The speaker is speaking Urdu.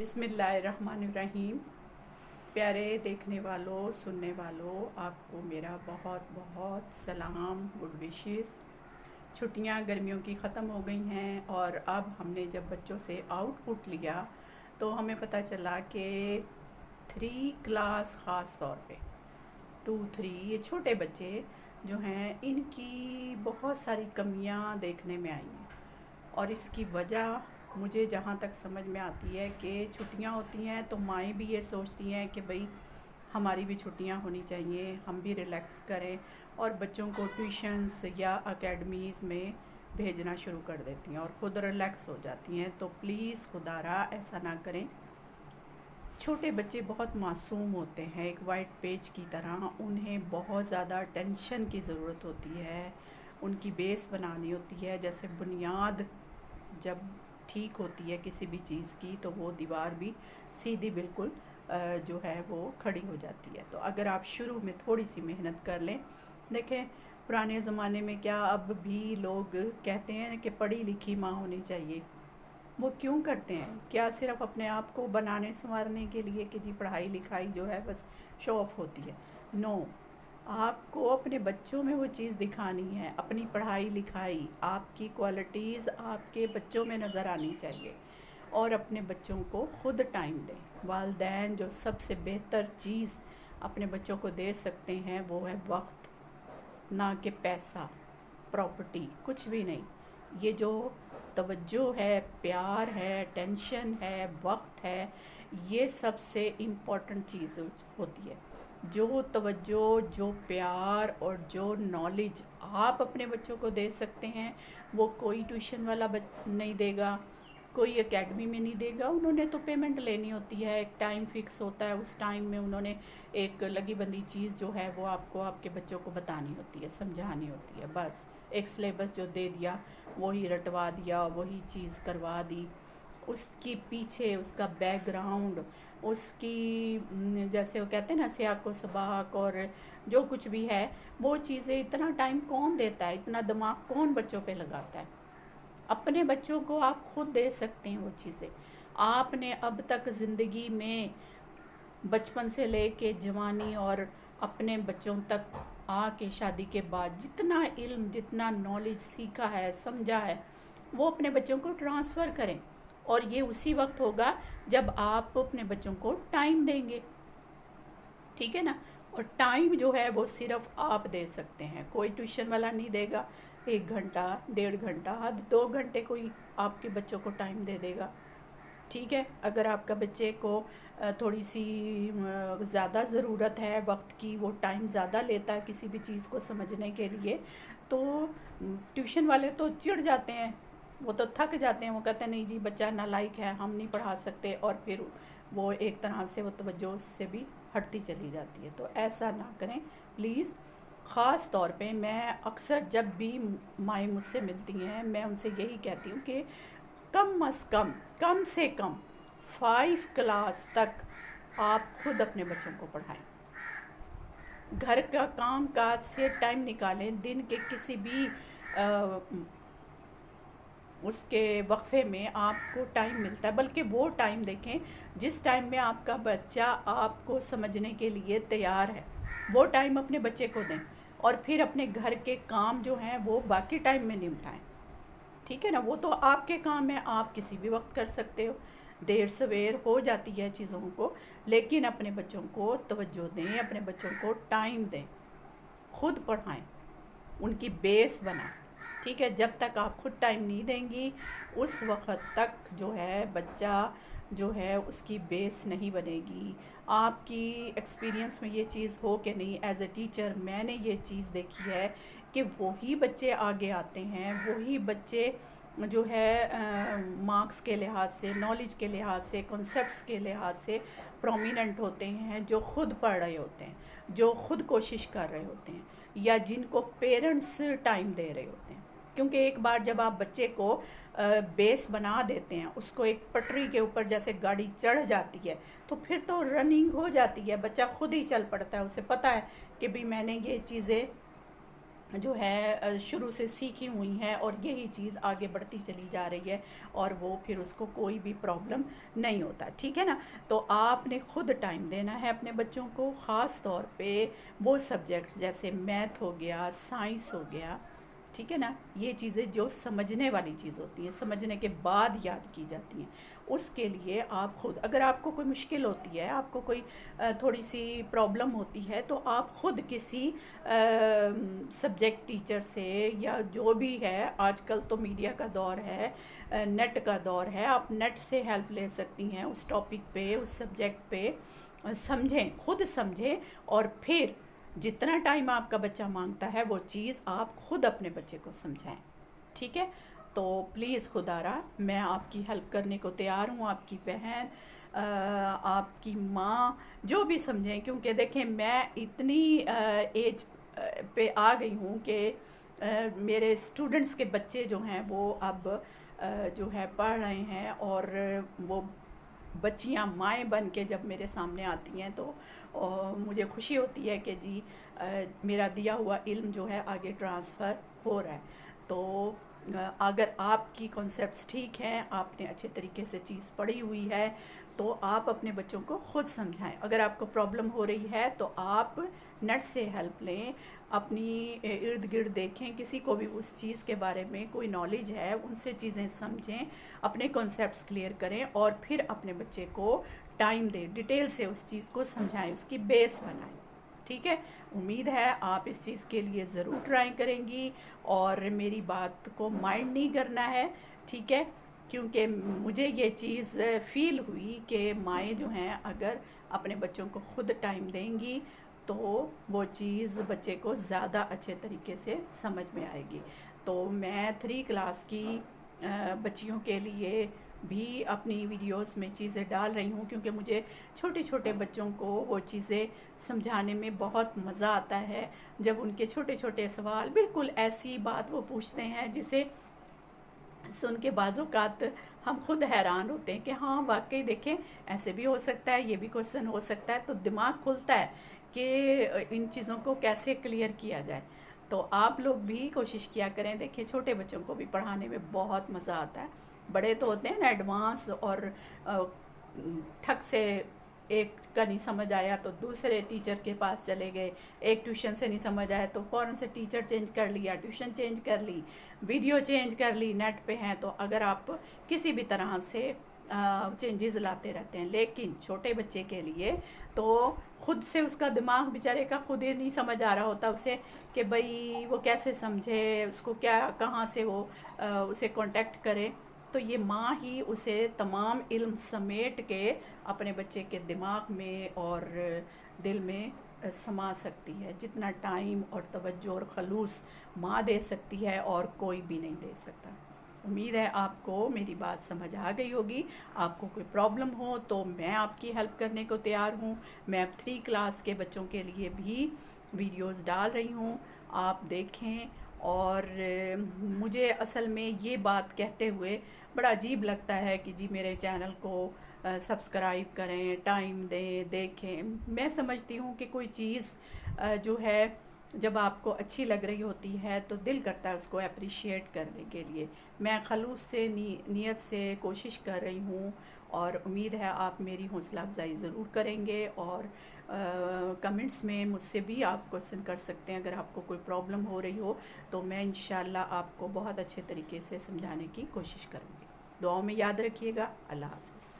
بسم اللہ الرحمن الرحیم۔ پیارے دیکھنے والوں، سننے والوں، آپ کو میرا بہت بہت سلام، گڈ وشز۔ چھٹیاں گرمیوں کی ختم ہو گئی ہیں اور اب ہم نے جب بچوں سے آؤٹ پٹ لیا تو ہمیں پتہ چلا کہ 3 کلاس خاص طور پہ 2-3 یہ چھوٹے بچے جو ہیں ان کی بہت ساری کمیاں دیکھنے میں آئی ہیں، اور اس کی وجہ مجھے جہاں تک سمجھ میں آتی ہے کہ چھٹیاں ہوتی ہیں تو مائیں بھی یہ سوچتی ہیں کہ بھئی ہماری بھی چھٹیاں ہونی چاہیے، ہم بھی ریلیکس کریں، اور بچوں کو ٹیوشنس یا اکیڈمیز میں بھیجنا شروع کر دیتی ہیں اور خود ریلیکس ہو جاتی ہیں۔ تو پلیز خدا را ایسا نہ کریں۔ چھوٹے بچے بہت معصوم ہوتے ہیں، ایک وائٹ پیج کی طرح، انہیں بہت زیادہ ٹینشن کی ضرورت ہوتی ہے، ان کی بیس بنانی ہوتی ہے۔ جیسے بنیاد جب ٹھیک ہوتی ہے کسی بھی چیز کی تو وہ دیوار بھی سیدھی بالکل جو ہے وہ کھڑی ہو جاتی ہے۔ تو اگر آپ شروع میں تھوڑی سی محنت کر لیں، دیکھیں پرانے زمانے میں کیا اب بھی لوگ کہتے ہیں کہ پڑھی لکھی ماں ہونی چاہیے، وہ کیوں کرتے ہیں؟ کیا صرف اپنے آپ کو بنانے سنوارنے کے لیے کہ جی پڑھائی لکھائی جو ہے بس شو آف ہوتی ہے؟ نو، آپ کو اپنے بچوں میں وہ چیز دکھانی ہے، اپنی پڑھائی لکھائی، آپ کی کوالٹیز آپ کے بچوں میں نظر آنی چاہیے، اور اپنے بچوں کو خود ٹائم دیں۔ والدین جو سب سے بہتر چیز اپنے بچوں کو دے سکتے ہیں وہ ہے وقت، نہ کہ پیسہ، پراپرٹی، کچھ بھی نہیں۔ یہ جو توجہ ہے، پیار ہے، ٹینشن ہے، وقت ہے، یہ سب سے امپورٹنٹ چیز ہوتی ہے۔ جو توجہ، جو پیار اور جو نالج آپ اپنے بچوں کو دے سکتے ہیں وہ کوئی ٹیوشن والا نہیں دے گا، کوئی اکیڈمی میں نہیں دے گا۔ انہوں نے تو پیمنٹ لینی ہوتی ہے، ایک ٹائم فکس ہوتا ہے، اس ٹائم میں انہوں نے ایک لگی بندی چیز جو ہے وہ آپ کو آپ کے بچوں کو بتانی ہوتی ہے، سمجھانی ہوتی ہے۔ بس ایک سلیبس جو دے دیا وہی رٹوا دیا، وہی چیز کروا دی، اس کی پیچھے اس کا بیک گراؤنڈ، اس کی جیسے وہ کہتے ہیں نا سیاق و سباق اور جو کچھ بھی ہے وہ چیزیں، اتنا ٹائم کون دیتا ہے، اتنا دماغ کون بچوں پہ لگاتا ہے؟ اپنے بچوں کو آپ خود دے سکتے ہیں وہ چیزیں۔ آپ نے اب تک زندگی میں بچپن سے لے کے جوانی اور اپنے بچوں تک آ کے شادی کے بعد جتنا علم، جتنا نالج سیکھا ہے، سمجھا ہے، وہ اپنے بچوں کو ٹرانسفر کریں، اور یہ اسی وقت ہوگا جب آپ اپنے بچوں کو ٹائم دیں گے، ٹھیک ہے نا؟ اور ٹائم جو ہے وہ صرف آپ دے سکتے ہیں، کوئی ٹیوشن والا نہیں دے گا۔ 1 گھنٹہ، 1.5 گھنٹہ، حد 2 گھنٹے کوئی آپ کے بچوں کو ٹائم دے دے گا، ٹھیک ہے؟ اگر آپ کا بچے کو تھوڑی سی زیادہ ضرورت ہے وقت کی، وہ ٹائم زیادہ لیتا ہے کسی بھی چیز کو سمجھنے کے لیے، تو ٹیوشن والے تو چڑ جاتے ہیں، وہ تو تھک جاتے ہیں، وہ کہتے ہیں نہیں جی بچہ نالائق ہے، ہم نہیں پڑھا سکتے، اور پھر وہ ایک طرح سے وہ توجہ اس سے بھی ہٹتی چلی جاتی ہے۔ تو ایسا نہ کریں پلیز۔ خاص طور پہ میں اکثر جب بھی مائیں مجھ سے ملتی ہیں میں ان سے یہی کہتی ہوں کہ کم از کم، کم سے کم 5 کلاس تک آپ خود اپنے بچوں کو پڑھائیں۔ گھر کا کام کاج سے ٹائم نکالیں، دن کے کسی بھی اس کے وقفے میں آپ کو ٹائم ملتا ہے، بلکہ وہ ٹائم دیکھیں جس ٹائم میں آپ کا بچہ آپ کو سمجھنے کے لیے تیار ہے، وہ ٹائم اپنے بچے کو دیں، اور پھر اپنے گھر کے کام جو ہیں وہ باقی ٹائم میں نمٹائیں، ٹھیک ہے نا؟ وہ تو آپ کے کام ہیں، آپ کسی بھی وقت کر سکتے ہو، دیر سویر ہو جاتی ہے چیزوں کو، لیکن اپنے بچوں کو توجہ دیں، اپنے بچوں کو ٹائم دیں، خود پڑھائیں، ان کی بیس بنائیں، ٹھیک ہے؟ جب تک آپ خود ٹائم نہیں دیں گی اس وقت تک جو ہے بچہ جو ہے اس کی بیس نہیں بنے گی۔ آپ کی ایکسپیرینس میں یہ چیز ہو کہ نہیں، ایز اے ٹیچر میں نے یہ چیز دیکھی ہے کہ وہی بچے آگے آتے ہیں، وہی بچے جو ہے مارکس کے لحاظ سے، نالج کے لحاظ سے، کنسیپٹس کے لحاظ سے پرومیننٹ ہوتے ہیں، جو خود پڑھ رہے ہوتے ہیں، جو خود کوشش کر رہے ہوتے ہیں، یا جن کو پیرنٹس ٹائم دے رہے ہوتے ہیں۔ کیونکہ ایک بار جب آپ بچے کو بیس بنا دیتے ہیں، اس کو ایک پٹری کے اوپر جیسے گاڑی چڑھ جاتی ہے تو پھر تو رننگ ہو جاتی ہے، بچہ خود ہی چل پڑتا ہے، اسے پتہ ہے کہ بھی میں نے یہ چیزیں جو ہے شروع سے سیکھی ہوئی ہیں، اور یہی چیز آگے بڑھتی چلی جا رہی ہے، اور وہ پھر اس کو کوئی بھی پرابلم نہیں ہوتا، ٹھیک ہے نا۔ تو آپ نے خود ٹائم دینا ہے اپنے بچوں کو، خاص طور پہ وہ سبجیکٹس جیسے میتھ ہو گیا، سائنس ہو گیا، ٹھیک ہے نا، یہ چیزیں جو سمجھنے والی چیز ہوتی ہیں، سمجھنے کے بعد یاد کی جاتی ہیں، اس کے لیے آپ خود، اگر آپ کو کوئی مشکل ہوتی ہے، آپ کو کوئی تھوڑی سی پرابلم ہوتی ہے، تو آپ خود کسی سبجیکٹ ٹیچر سے، یا جو بھی ہے، آج کل تو میڈیا کا دور ہے، نیٹ کا دور ہے، آپ نیٹ سے ہیلپ لے سکتی ہیں اس ٹاپک پہ، اس سبجیکٹ پہ، سمجھیں، خود سمجھیں، اور پھر جتنا ٹائم آپ کا بچہ مانگتا ہے وہ چیز آپ خود اپنے بچے کو سمجھائیں، ٹھیک ہے۔ تو پلیز خدا را، میں آپ کی ہیلپ کرنے کو تیار ہوں، آپ کی بہن، آپ کی ماں، جو بھی سمجھیں، کیونکہ دیکھیں میں اتنی ایج پہ آ گئی ہوں کہ میرے اسٹوڈنٹس کے بچے جو ہیں وہ اب جو ہے پڑھ رہے ہیں، اور وہ بچیاں مائیں بن کے جب میرے سامنے آتی ہیں تو مجھے خوشی ہوتی ہے کہ جی میرا دیا ہوا علم جو ہے آگے ٹرانسفر ہو رہا ہے۔ تو اگر آپ کی کنسیپٹس ٹھیک ہیں، آپ نے اچھے طریقے سے چیز پڑھی ہوئی ہے، تو آپ اپنے بچوں کو خود سمجھائیں۔ اگر آپ کو پرابلم ہو رہی ہے تو آپ نیٹ سے ہیلپ لیں، اپنی ارد گرد دیکھیں، کسی کو بھی اس چیز کے بارے میں کوئی نالج ہے ان سے چیزیں سمجھیں، اپنے کنسیپٹس کلیئر کریں، اور پھر اپنے بچے کو ٹائم دیں، ڈیٹیل سے اس چیز کو سمجھائیں، اس کی بیس بنائیں، ٹھیک ہے۔ امید ہے آپ اس چیز کے لیے ضرور ٹرائی کریں گی، اور میری بات کو مائنڈ نہیں کرنا ہے، ٹھیک ہے، کیونکہ مجھے یہ چیز فیل ہوئی کہ مائیں جو ہیں اگر اپنے بچوں کو خود ٹائم دیں گی تو وہ چیز بچے کو زیادہ اچھے طریقے سے سمجھ میں آئے گی۔ تو میں 3 کلاس کی بچیوں کے لیے بھی اپنی ویڈیوز میں چیزیں ڈال رہی ہوں، کیونکہ مجھے چھوٹے چھوٹے بچوں کو وہ چیزیں سمجھانے میں بہت مزہ آتا ہے، جب ان کے چھوٹے چھوٹے سوال، بالکل ایسی بات وہ پوچھتے ہیں جسے سن کے بعض اوقات ہم خود حیران ہوتے ہیں کہ ہاں واقعی دیکھیں ایسے بھی ہو سکتا ہے، یہ بھی کوشچن ہو سکتا ہے، تو دماغ کھلتا ہے کہ ان چیزوں کو کیسے کلیئر کیا جائے۔ تو آپ لوگ بھی کوشش کیا کریں، دیکھیں چھوٹے بچوں کو بھی پڑھانے میں بہت مزہ آتا ہے، بڑے تو ہوتے ہیں نا ایڈوانس، اور ٹھک سے ایک کا نہیں سمجھ آیا تو دوسرے ٹیچر کے پاس چلے گئے، ایک ٹیوشن سے نہیں سمجھ آیا تو فوراً سے ٹیچر چینج کر لیا، ٹیوشن چینج کر لی، ویڈیو چینج کر لی، نیٹ پہ ہیں تو اگر آپ کسی بھی طرح سے چینجز لاتے رہتے ہیں، لیکن چھوٹے بچے کے لیے تو خود سے اس کا دماغ بیچارے کا خود ہی نہیں سمجھ آ رہا ہوتا اسے کہ بھئی وہ کیسے سمجھے، اس کو کیا، کہاں سے وہ اسے کانٹیکٹ کرے، تو یہ ماں ہی اسے تمام علم سمیٹ کے اپنے بچے کے دماغ میں اور دل میں سما سکتی ہے، جتنا ٹائم اور توجہ اور خلوص ماں دے سکتی ہے اور کوئی بھی نہیں دے سکتا۔ امید ہے آپ کو میری بات سمجھ آ گئی ہوگی۔ آپ کو کوئی پرابلم ہو تو میں آپ کی ہیلپ کرنے کو تیار ہوں، میں اب 3 کلاس کے بچوں کے لیے بھی ویڈیوز ڈال رہی ہوں، آپ دیکھیں۔ اور مجھے اصل میں یہ بات کہتے ہوئے بڑا عجیب لگتا ہے کہ جی میرے چینل کو سبسکرائب کریں، ٹائم دیں، دیکھیں۔ میں سمجھتی ہوں کہ کوئی چیز جو ہے جب آپ کو اچھی لگ رہی ہوتی ہے تو دل کرتا ہے اس کو اپریشیٹ کرنے کے لیے۔ میں خلوص سے نیت سے کوشش کر رہی ہوں، اور امید ہے آپ میری حوصلہ افزائی ضرور کریں گے، اور کمنٹس میں مجھ سے بھی آپ کوسچن کر سکتے ہیں اگر آپ کو کوئی پرابلم ہو رہی ہو، تو میں انشاءاللہ آپ کو بہت اچھے طریقے سے سمجھانے کی کوشش کروں گی۔ دعاؤں میں یاد رکھیے گا۔ اللہ حافظ۔